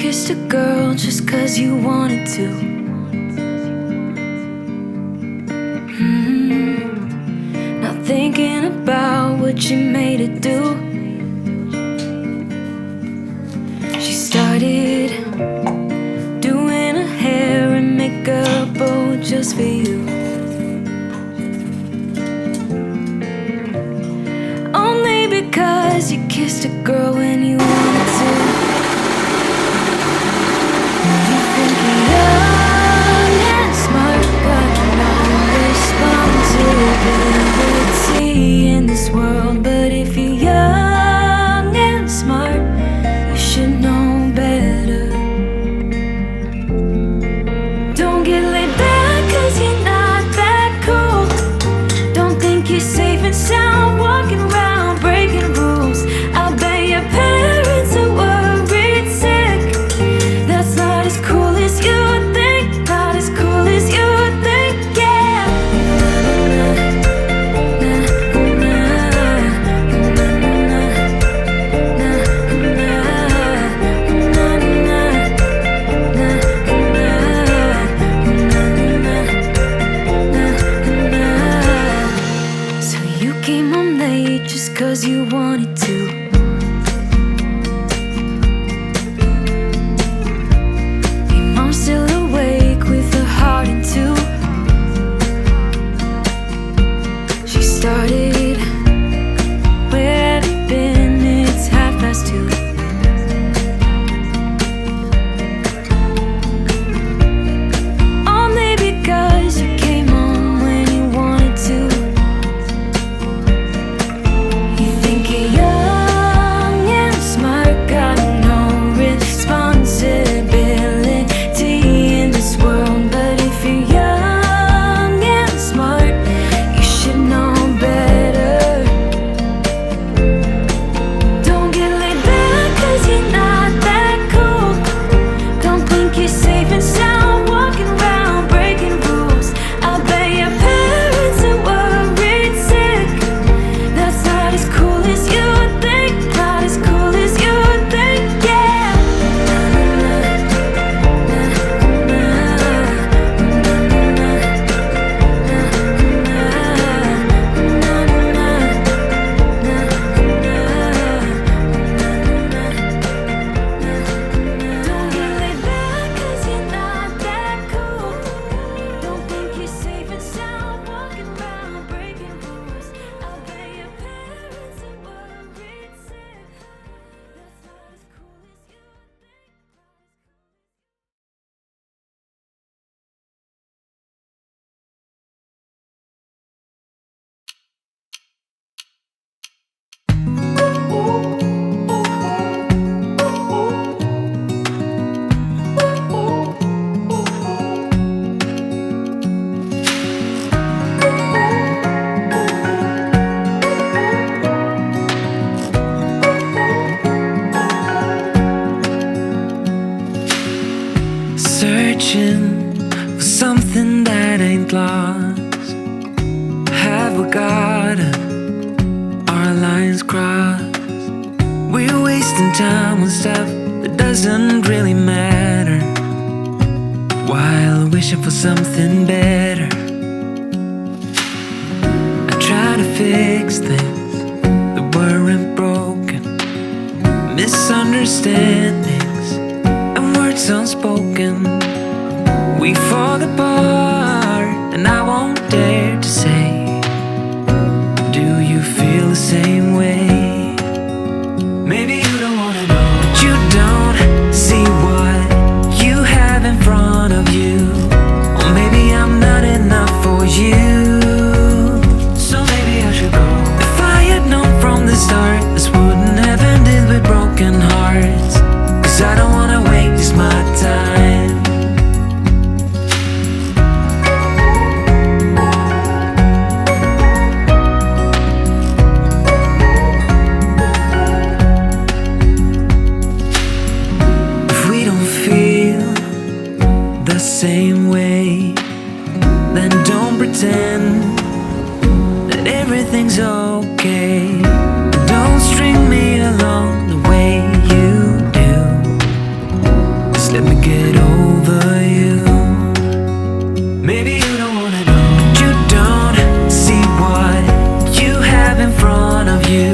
kissed a girl just 'cause you wanted to. Not thinking about what you made her do. She started doing her hair and makeup, oh, just for you. Only because you kissed a girl when you wanted to. You think you're young and smart, but no responsibility in this world. But if you're young and smart, you should know better. Don't get laid back 'cause you're not that cool. Don't think you're safe and sound walking around breaking rules. I'll bet your parents are worried sick. That's not as cool as you think. Not as cool as you think, yeah. So you came home late just 'cause you wanted to. Your mom's still awake with her heart in two. She started crossed. We're wasting time on stuff that doesn't really matter, while wishing for something better. I try to fix things that weren't broken, misunderstandings and words unspoken. We fall apart and I won't dare to say, do you feel the same way? Maybe you don't wanna know, but you don't see what you have in front of you. Or maybe I'm not enough for you, so maybe I should go. If I had known from the start, this wouldn't have ended with broken hearts. Cause I don't wanna waste my time. Same way, then don't pretend that everything's okay. Don't string me along the way you do. Just let me get over you. Maybe you don't wanna know, but you don't see what you have in front of you.